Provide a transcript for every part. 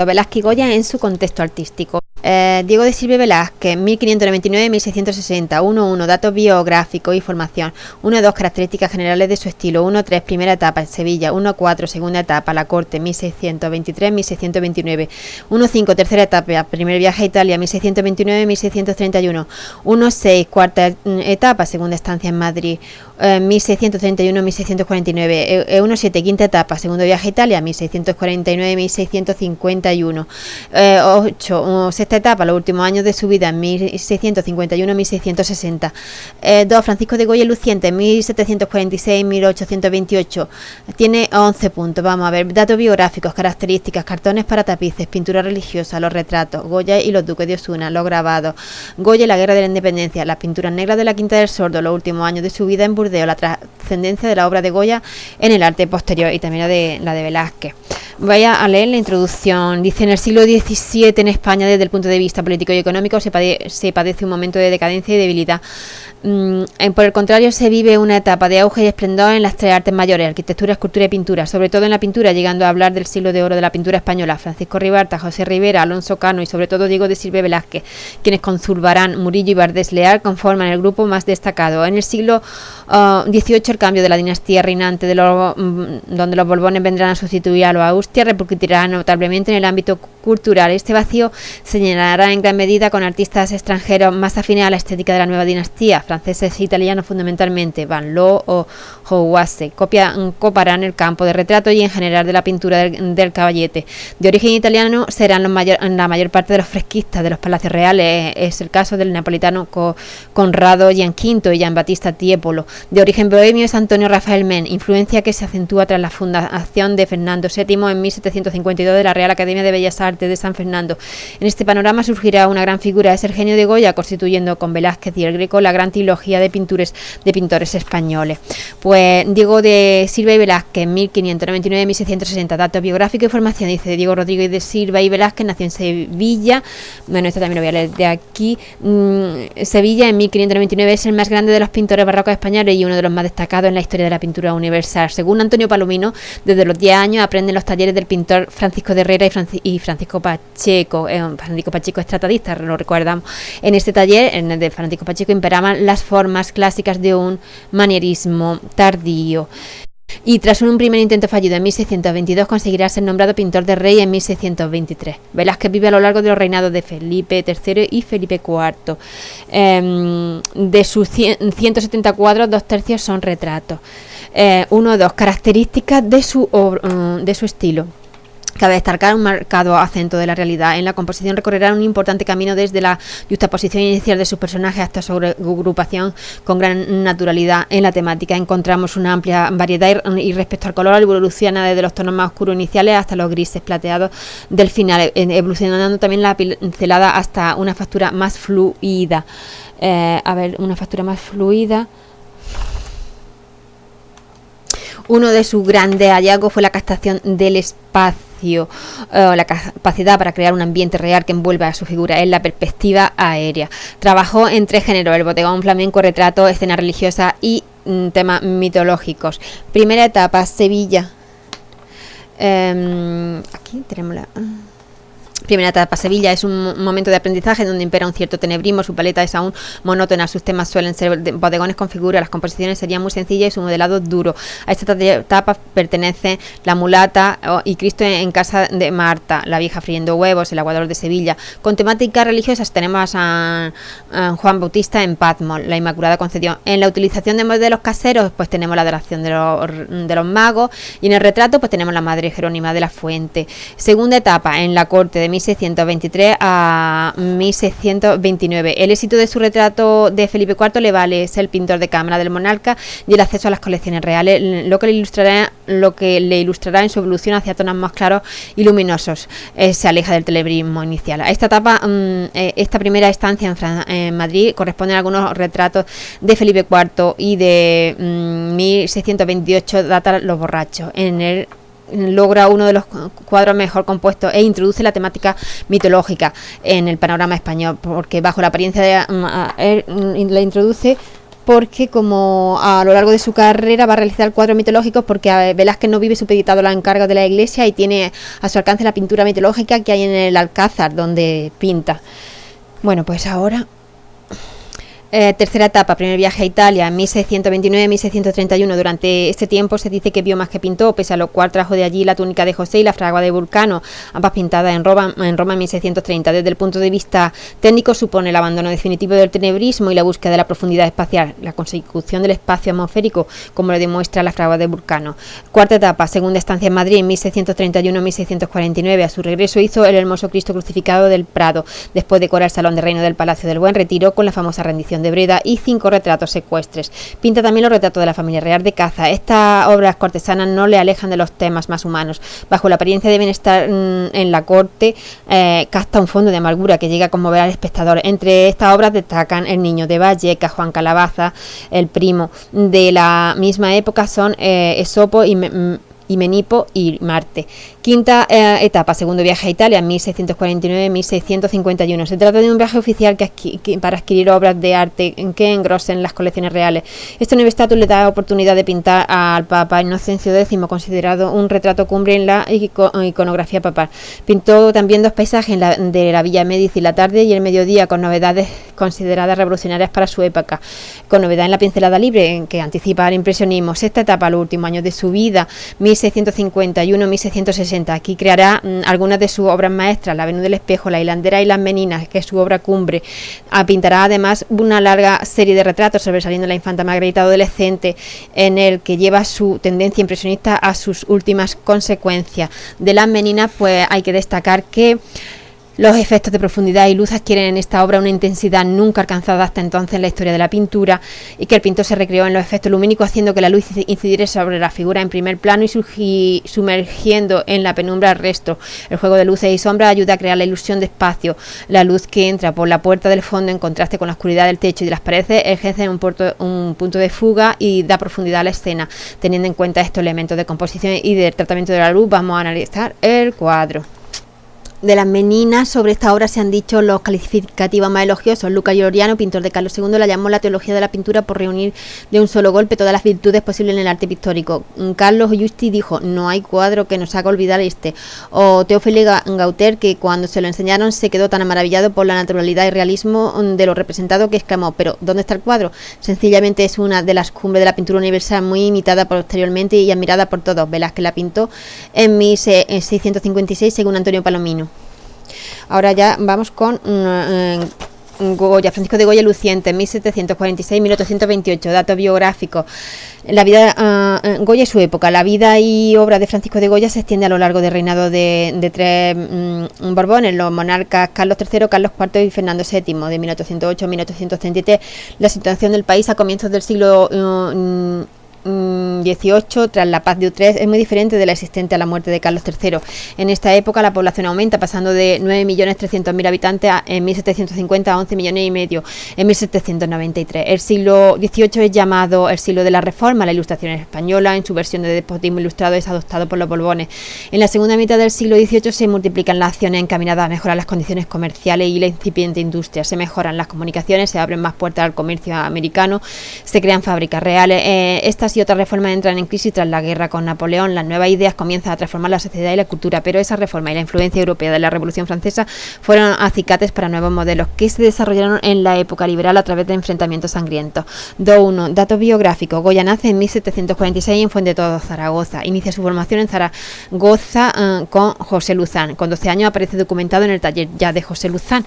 Velázquez y Goya en su contexto artístico. Diego de Silva Velázquez, 1599-1660, 1.1, datos biográficos y formación, 1.2, características generales de su estilo, 1.3, primera etapa, Sevilla, 1.4, segunda etapa, la corte, 1623-1629, 1.5, tercera etapa, primer viaje a Italia, 1629-1631, 1.6, cuarta etapa, segunda estancia en Madrid, 1631-1649, 1.7, quinta etapa, segundo viaje a Italia, 1649-1651, 8, sexta etapa, los últimos años de su vida, 1651-1660, 2, Francisco de Goya y Luciente, 1746-1828, tiene 11 puntos. Vamos a ver, datos biográficos, características, cartones para tapices, pintura religiosa, los retratos, Goya y los duques de Osuna, los grabados, Goya y la guerra de la independencia, las pinturas negras de la Quinta del Sordo, los últimos años de su vida en Burdeos, la trascendencia de la obra de Goya en el arte posterior y también la de Velázquez. Voy a leer la introducción. Dice: en el siglo XVII en España, desde el punto de vista político y económico, se padece un momento de decadencia y debilidad. Por el contrario, se vive una etapa de auge y esplendor en las tres artes mayores, arquitectura, escultura y pintura, sobre todo en la pintura, llegando a hablar del siglo de oro de la pintura española. Francisco Ribalta, José Rivera, Alonso Cano y sobre todo Diego de Silva Velázquez, quienes con Zurbarán, Murillo y Bardés Leal conforman el grupo más destacado. En el siglo XVIII, el cambio de la dinastía reinante, donde los Borbones vendrán a sustituir a los Austria, repercutirá notablemente en el ámbito cultural. Este vacío se llenará en gran medida con artistas extranjeros más afines a la estética de la nueva dinastía, franceses e italianos fundamentalmente. Van Loo o Houase coparán el campo de retrato y en general de la pintura del caballete. De origen italiano serán la mayor parte de los fresquistas de los palacios reales. Es el caso del napolitano Conrado Gianquinto y Giambattista Tiepolo. De origen bohemio es Antonio Rafael Men, influencia que se acentúa tras la fundación de Fernando VII en 1752 de la Real Academia de Bellas Artes de San Fernando. En este panorama surgirá una gran figura, es el genio de Goya, constituyendo con Velázquez y el Greco la gran trilogía de pintores españoles. Pues Diego de Silva y Velázquez, 1599-1660, datos biográficos y formación. Dice: Diego Rodríguez de Silva y Velázquez nació en Sevilla, bueno, esto también lo voy a leer de aquí, Sevilla en 1599, es el más grande de los pintores barrocos españoles y uno de los más destacados en la historia de la pintura universal. Según Antonio Palomino, desde los 10 años aprende en los talleres del pintor Francisco de Herrera y Francisco Pacheco. Francisco Pacheco es tratadista, lo recordamos. En este taller, en el de Francisco Pacheco, imperaban las formas clásicas de un manierismo tardío. Y tras un primer intento fallido en 1622, conseguirá ser nombrado pintor de rey en 1623. Velázquez vive a lo largo de los reinados de Felipe III y Felipe IV. De sus 170 cuadros, 2/3 son retratos. 1-2, características de su estilo. Cabe destacar un marcado acento de la realidad. En la composición recorrerá un importante camino desde la juxtaposición inicial de sus personajes hasta su agrupación con gran naturalidad. En la temática encontramos una amplia variedad y respecto al color evoluciona desde los tonos más oscuros iniciales hasta los grises plateados del final, evolucionando también la pincelada hasta una factura más fluida. Una factura más fluida. Uno de sus grandes hallazgos fue la captación del espacio, la capacidad para crear un ambiente real que envuelva a su figura en la perspectiva aérea. Trabajó en 3 géneros: el bodegón, flamenco, retrato, escena religiosa y temas mitológicos. Primera etapa, Sevilla. Aquí tenemos la... Primera etapa, Sevilla, es un momento de aprendizaje donde impera un cierto tenebrismo, su paleta es aún monótona, sus temas suelen ser bodegones con figura, las composiciones serían muy sencillas y su modelado duro. A esta etapa pertenece La mulata y Cristo en casa de Marta, La vieja friendo huevos, El aguador de Sevilla. Con temáticas religiosas tenemos a Juan Bautista en Patmos, La Inmaculada Concepción. En la utilización de modelos caseros pues tenemos la adoración de los magos, y en el retrato pues tenemos la Madre Jerónima de la Fuente. Segunda etapa, en la corte de 1623 a 1629. El éxito de su retrato de Felipe IV le vale ser el pintor de cámara del monarca y el acceso a las colecciones reales, lo que le ilustrará en su evolución hacia tonos más claros y luminosos. Se aleja del telebrismo inicial. A esta etapa, esta primera estancia en Madrid corresponde a algunos retratos de Felipe IV y de 1628 data Los borrachos. En el logra uno de los cuadros mejor compuestos e introduce la temática mitológica en el panorama español, porque bajo la apariencia de la introduce porque como a lo largo de su carrera va a realizar cuadros mitológicos, porque Velázquez no vive supeditado a los encargos de la iglesia y tiene a su alcance la pintura mitológica que hay en el Alcázar donde pinta. Bueno, pues ahora tercera etapa, primer viaje a Italia, 1629-1631. Durante este tiempo se dice que vio más que pintó, pese a lo cual trajo de allí la túnica de José y la fragua de Vulcano, ambas pintadas en Roma en 1630. Desde el punto de vista técnico supone el abandono definitivo del tenebrismo y la búsqueda de la profundidad espacial, la consecución del espacio atmosférico, como lo demuestra la fragua de Vulcano. Cuarta etapa, segunda estancia en Madrid, 1631-1649. A su regreso hizo el hermoso Cristo crucificado del Prado, después decora el Salón de Reino del Palacio del Buen Retiro con la famosa rendición de Breda y 5 retratos secuestres. Pinta también los retratos de la familia real de Caza. Estas obras cortesanas no le alejan de los temas más humanos. Bajo la apariencia de bienestar en la corte, capta un fondo de amargura que llega a conmover al espectador. Entre estas obras destacan El Niño de Vallecas, Juan Calabaza, el primo. De la misma época son Esopo y Menipo y Marte. Quinta etapa, segundo viaje a Italia, 1649-1651. Se trata de un viaje oficial para adquirir obras de arte que engrosen las colecciones reales. Este nuevo estatus le da oportunidad de pintar al Papa Inocencio X, considerado un retrato cumbre en la iconografía papal. Pintó también 2 paisajes de la Villa Médici, la tarde y el mediodía, con novedades consideradas revolucionarias para su época, con novedad en la pincelada libre, que anticipa el impresionismo. Sexta etapa, los últimos años de su vida, 1651-1660. Aquí creará algunas de sus obras maestras, La Venus del Espejo, La Hilandera y Las Meninas, que es su obra cumbre. Pintará además una larga serie de retratos sobresaliendo la infanta Margarita adolescente, en el que lleva su tendencia impresionista a sus últimas consecuencias. De Las Meninas, pues hay que destacar que los efectos de profundidad y luz adquieren en esta obra una intensidad nunca alcanzada hasta entonces en la historia de la pintura, y que el pintor se recreó en los efectos lumínicos, haciendo que la luz incidiera sobre la figura en primer plano y sumergiendo en la penumbra el resto. El juego de luces y sombras ayuda a crear la ilusión de espacio. La luz que entra por la puerta del fondo, en contraste con la oscuridad del techo y de las paredes, ejerce un punto de fuga y da profundidad a la escena. Teniendo en cuenta estos elementos de composición y del tratamiento de la luz, vamos a analizar el cuadro. De Las Meninas, sobre esta obra se han dicho los calificativos más elogiosos. Luca Giordano, pintor de Carlos II, la llamó la teología de la pintura por reunir de un solo golpe todas las virtudes posibles en el arte pictórico. Carlos Justi dijo: no hay cuadro que nos haga olvidar este. O Théophile Gautier, que cuando se lo enseñaron se quedó tan maravillado por la naturalidad y realismo de lo representado que exclamó: pero ¿dónde está el cuadro? Sencillamente es una de las cumbres de la pintura universal, muy imitada posteriormente y admirada por todos. Velázquez la pintó en 1656 según Antonio Palomino. Ahora ya vamos con Goya, Francisco de Goya Luciente, 1746-1828, datos biográficos. La vida Goya y su época. La vida y obra de Francisco de Goya se extiende a lo largo del reinado de 3 Borbones, los monarcas Carlos III, Carlos IV y Fernando VII, de 1808 a 1833. La situación del país a comienzos del siglo XVIII, tras la paz de Utrecht, es muy diferente de la existente a la muerte de Carlos III. En esta época la población aumenta, pasando de 9.300.000 habitantes en 1750 a 11,5 millones en 1793. El siglo XVIII es llamado el siglo de la Reforma. La Ilustración española, en su versión de despotismo ilustrado, es adoptado por los Borbones. En la segunda mitad del siglo XVIII se multiplican las acciones encaminadas a mejorar las condiciones comerciales y la incipiente industria. Se mejoran las comunicaciones, se abren más puertas al comercio americano, se crean fábricas reales. Estas y otras reformas entran en crisis tras la guerra con Napoleón. Las nuevas ideas comienzan a transformar la sociedad y la cultura, pero esa reforma y la influencia europea de la Revolución Francesa fueron acicates para nuevos modelos que se desarrollaron en la época liberal a través de enfrentamientos sangrientos. 2.1. Datos biográficos. Goya nace en 1746 en Fuendetodo, Zaragoza. Inicia su formación en Zaragoza con José Luzán. Con 12 años aparece documentado en el taller ya de José Luzán,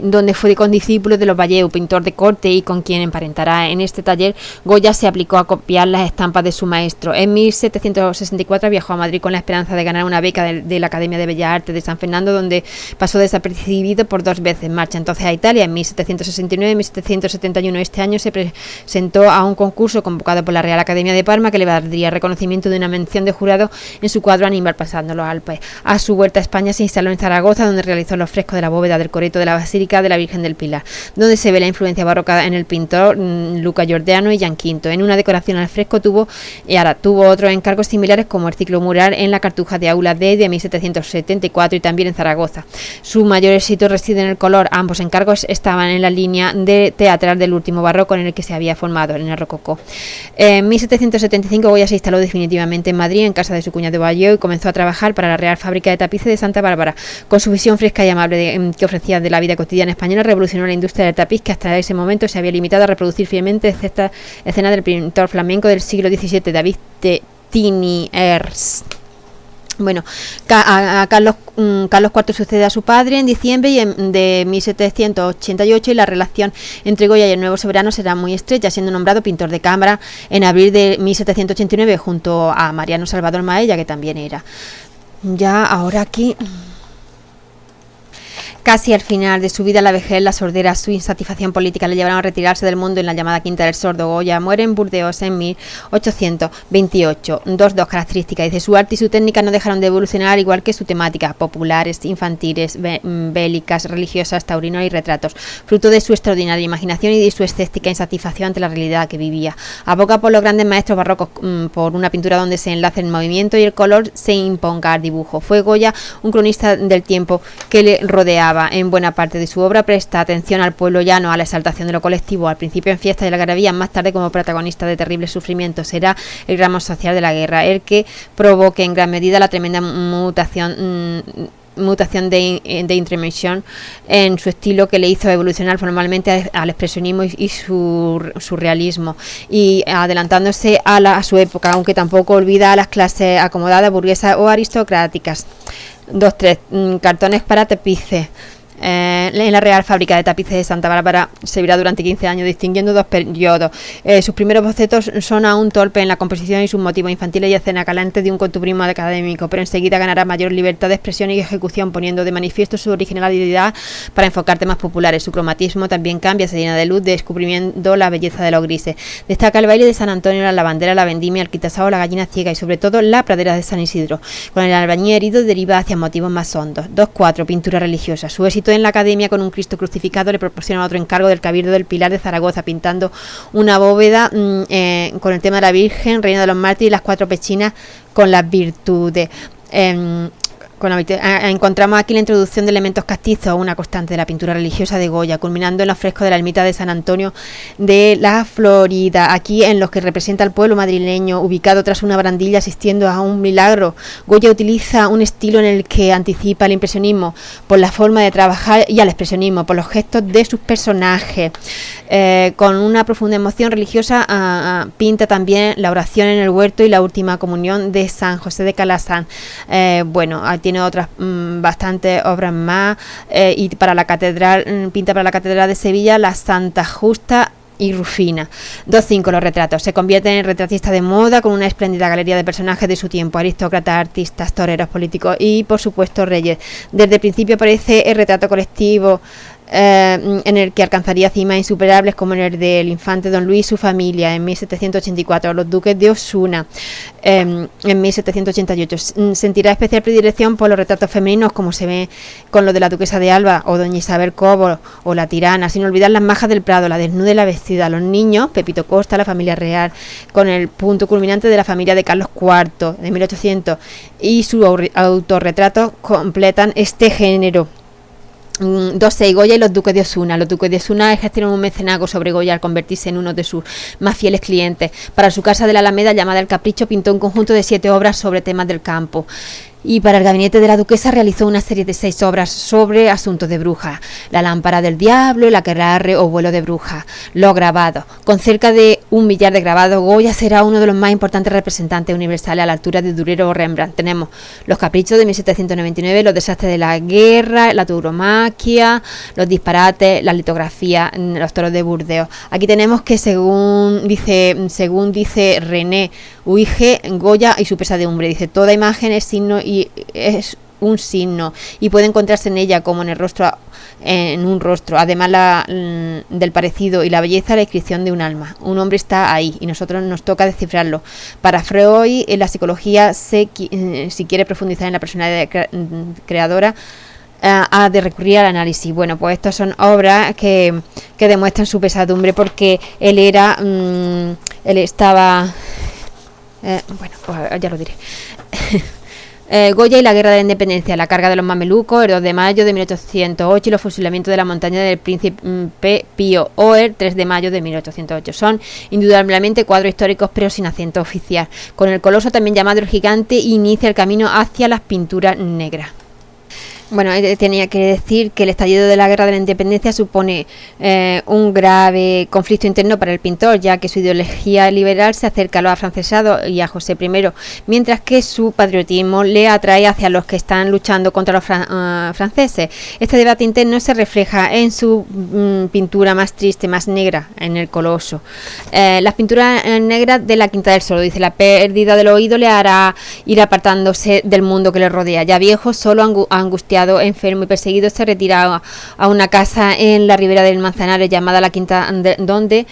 donde fue condiscípulo de los Valleu, pintor de corte, y con quien emparentará. En este taller Goya se aplicó a copiar las estampas de su maestro. En 1764 viajó a Madrid con la esperanza de ganar una beca de la Academia de Bellas Artes de San Fernando, donde pasó desapercibido por 2 veces. Marcha entonces a Italia en 1769 y 1771. Este año se presentó a un concurso convocado por la Real Academia de Parma, que le daría reconocimiento de una mención de jurado en su cuadro Aníbal pasando los Alpes. A su vuelta a España se instaló en Zaragoza, donde realizó los frescos de la bóveda del coreto de la Basílica de la Virgen del Pilar, donde se ve la influencia barroca en el pintor Luca Giordano y Jan Quinto. En una decoración al fresco Carrasco tuvo otros encargos similares como el ciclo mural en la Cartuja de Aula D de 1774 y también en Zaragoza. Su mayor éxito reside en el color. Ambos encargos estaban en la línea de teatral del último barroco en el que se había formado, en el rococó. En 1775 Goya se instaló definitivamente en Madrid, en casa de su cuñado Bayeux, y comenzó a trabajar para la Real Fábrica de Tapices de Santa Bárbara. Con su visión fresca y amable que ofrecía de la vida cotidiana española, revolucionó la industria del tapiz, que hasta ese momento se había limitado a reproducir fielmente esta escena del pintor flamenco del siglo XVII, David de Tiniers. Bueno, Carlos IV sucede a su padre en diciembre de 1788 y la relación entre Goya y el nuevo soberano será muy estrecha, siendo nombrado pintor de cámara en abril de 1789 junto a Mariano Salvador Maella, que también era. Ya ahora aquí... Casi al final de su vida, la vejez, la sordera, su insatisfacción política le llevaron a retirarse del mundo en la llamada Quinta del Sordo. Goya muere en Burdeos en 1828. Dos características. Dice, su arte y su técnica no dejaron de evolucionar, igual que su temática, populares, infantiles, bélicas, religiosas, taurinos y retratos, fruto de su extraordinaria imaginación y de su escéptica insatisfacción ante la realidad que vivía. Aboca por los grandes maestros barrocos, por una pintura donde se enlace el movimiento y el color se imponga al dibujo. Fue Goya un cronista del tiempo que le rodeaba. En buena parte de su obra presta atención al pueblo llano, a la exaltación de lo colectivo, al principio en fiesta y la algarabía, más tarde como protagonista de terribles sufrimientos. Será el gran social de la guerra, el que provoque en gran medida la tremenda mutación de intermisión en su estilo, que le hizo evolucionar formalmente al expresionismo y su surrealismo, y adelantándose a su época, aunque tampoco olvida a las clases acomodadas, burguesas o aristocráticas. 2-3 cartones para tapices. En la Real Fábrica de Tapices de Santa Bárbara se verá durante 15 años, distinguiendo dos periodos. Sus primeros bocetos son aún torpes en la composición y sus motivos infantiles y escena calante de un costumbrismo académico, pero enseguida ganará mayor libertad de expresión y ejecución, poniendo de manifiesto su originalidad para enfocar temas populares. Su cromatismo también cambia, se llena de luz, descubriendo la belleza de los grises. Destaca el baile de San Antonio, la lavandera, la vendimia, el quitasao, la gallina ciega y sobre todo la pradera de San Isidro. Con el albañil herido deriva hacia motivos más hondos. 2-4 pintura religiosa. Su éxito en la academia con un Cristo crucificado le proporciona otro encargo del Cabildo del Pilar de Zaragoza, pintando una bóveda con el tema de la Virgen, Reina de los Mártires y las 4 pechinas con las virtudes. Encontramos aquí la introducción de elementos castizos, una constante de la pintura religiosa de Goya, culminando en los frescos de la ermita de San Antonio de la Florida, aquí en los que representa al pueblo madrileño, ubicado tras una barandilla asistiendo a un milagro. Goya utiliza un estilo en el que anticipa el impresionismo por la forma de trabajar y al expresionismo por los gestos de sus personajes. Con una profunda emoción religiosa pinta también la oración en el huerto y la última comunión de San José de Calasán. Tiene otras bastantes obras más, y para la catedral pinta para la catedral de Sevilla la Santa Justa y Rufina. 2-5 los retratos. Se convierte en retratista de moda con una espléndida galería de personajes de su tiempo, aristócratas, artistas, toreros, políticos y por supuesto reyes. Desde el principio aparece el retrato colectivo, en el que alcanzaría cimas insuperables como el del infante Don Luis y su familia en 1784, los duques de Osuna en 1788. Sentirá especial predilección por los retratos femeninos, como se ve con los de la duquesa de Alba o doña Isabel Cobo o la tirana, sin olvidar las majas del Prado, la desnuda y la vestida, los niños, Pepito Costa, la familia real, con el punto culminante de la familia de Carlos IV de 1800, y su autorretrato completan este género. 2-6 Goya y los duques de Osuna. Los duques de Osuna ejercieron un mecenazgo sobre Goya al convertirse en uno de sus más fieles clientes. Para su casa de la Alameda, llamada El Capricho, pintó un conjunto de 7 obras sobre temas del campo. Y para el gabinete de la duquesa realizó una serie de 6 obras sobre asuntos de brujas: La lámpara del diablo, El aquelarre o Vuelo de brujas. Los grabados. Con cerca de 1 millar de grabados, Goya será uno de los más importantes representantes universales a la altura de Durero o Rembrandt. Tenemos Los caprichos de 1799, Los desastres de la guerra, La tauromaquia, Los disparates, la litografía, Los toros de Burdeos. Aquí tenemos que según dice René Huige, Goya y su pesadumbre. Dice: toda imagen es signo y es un signo y puede encontrarse en ella como en un rostro, además del parecido y la belleza, la inscripción de un alma. Un hombre está ahí y nosotros nos toca descifrarlo. Para Freud, en la psicología, si quiere profundizar en la personalidad creadora, ha de recurrir al análisis. Bueno, pues estas son obras que demuestran su pesadumbre, porque él estaba Bueno, pues ya lo diré. Goya y la Guerra de la Independencia, la carga de los mamelucos, el 2 de mayo de 1808 y los fusilamientos de la montaña del príncipe Pío, o el 3 de mayo de 1808. Son indudablemente cuadros históricos, pero sin acento oficial. Con el Coloso, también llamado el Gigante, inicia el camino hacia las pinturas negras. Bueno, tenía que decir que el estallido de la Guerra de la Independencia supone un grave conflicto interno para el pintor, ya que su ideología liberal se acerca a los afrancesados y a José I, mientras que su patriotismo le atrae hacia los que están luchando contra los franceses. Este debate interno se refleja en su pintura más triste, más negra, en el Coloso. Las pinturas negras de la Quinta del Sordo, dice: la pérdida del oído le hará ir apartándose del mundo que le rodea. Ya viejo, solo angustiado, enfermo y perseguido, se retira a una casa en la ribera del Manzanares llamada la Quinta, donde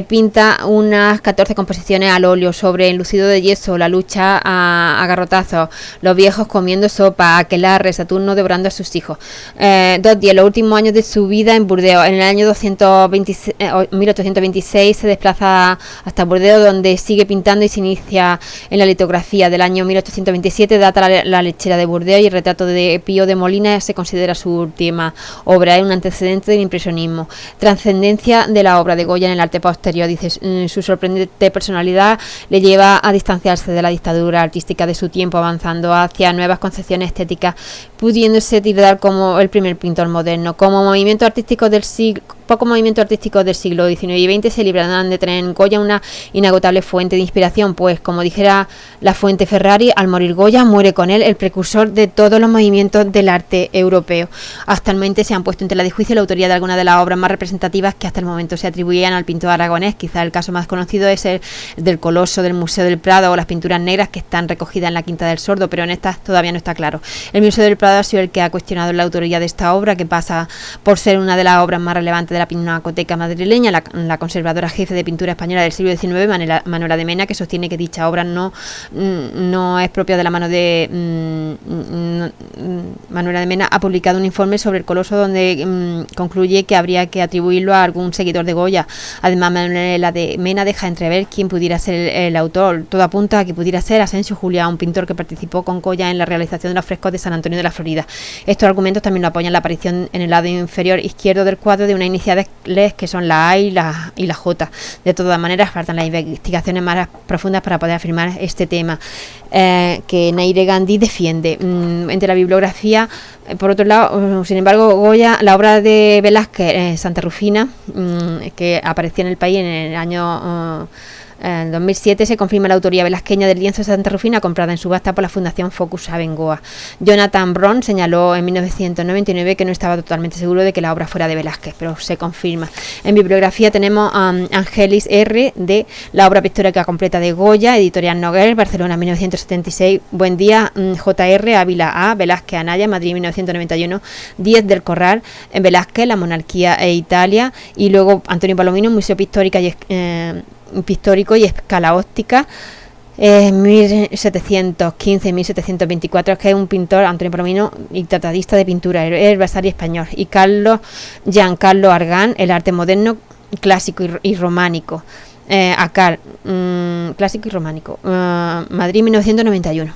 pinta unas 14 composiciones al óleo sobre enlucido de yeso, la lucha a garrotazos, los viejos comiendo sopa, aquelarre, Saturno devorando a sus hijos. 2 días, los últimos años de su vida en Burdeos. En el año 1826 se desplaza hasta Burdeos, donde sigue pintando y se inicia en la litografía. Del año 1827 data la lechera de Burdeos, y el retrato de Pío de Molina se considera su última obra. Es un antecedente del impresionismo. Trascendencia de la obra de Goya en el arte posterior, dice: su sorprendente personalidad le lleva a distanciarse de la dictadura artística de su tiempo, avanzando hacia nuevas concepciones estéticas, pudiéndose tildar como el primer pintor moderno. Como movimiento artístico del siglo, pocos movimientos artísticos del siglo XIX y XX se librarán de tener en Goya una inagotable fuente de inspiración, pues, como dijera la fuente Ferrari, al morir Goya muere con él el precursor de todos los movimientos del arte europeo. Actualmente se han puesto en tela de juicio la autoría de algunas de las obras más representativas que hasta el momento se atribuían al pintor aragonés. Quizá el caso más conocido es el del Coloso del Museo del Prado, o las pinturas negras que están recogidas en la Quinta del Sordo, pero en estas todavía no está claro. El Museo del Prado ha sido el que ha cuestionado la autoría de esta obra, que pasa por ser una de las obras más relevantes de la Pinacoteca madrileña. La conservadora jefe de pintura española del siglo XIX, Manuela de Mena, que sostiene que dicha obra no es propia de la mano de Manuela de Mena, ha publicado un informe sobre el Coloso donde concluye que habría que atribuirlo a algún seguidor de Goya. Además, Manuela de Mena deja entrever quién pudiera ser el autor. Todo apunta a que pudiera ser Asensio Juliá, un pintor que participó con Goya en la realización de los frescos de San Antonio de la Florida. Estos argumentos también lo apoyan la aparición en el lado inferior izquierdo del cuadro de una iniciales que son la A y la J. De todas maneras, faltan las investigaciones más profundas para poder afirmar este tema que Naire Gandhi defiende. Entre la bibliografía, por otro lado, sin embargo, Goya, la obra de Velázquez, Santa Rufina, que apareció en el país en el año en 2007, se confirma la autoría velasqueña del lienzo de Santa Rufina, comprada en subasta por la Fundación Focus Abengoa. Jonathan Brown señaló en 1999 que no estaba totalmente seguro de que la obra fuera de Velázquez, pero se confirma. En bibliografía tenemos Angelis R. de La obra pictórica completa de Goya, editorial Noguer, Barcelona 1976. Buen día, J.R. Ávila A. Velázquez Anaya, Madrid 1991. 10 del Corral, en Velázquez, La monarquía e Italia. Y luego Antonio Palomino, Museo Pictórico y Escala Óptica, 1715-1724, que es un pintor, Antonio Palomino, y tratadista de pintura, el Vasari español. Y Giancarlo Argan, el arte moderno, clásico y románico. Clásico y románico, Madrid 1991.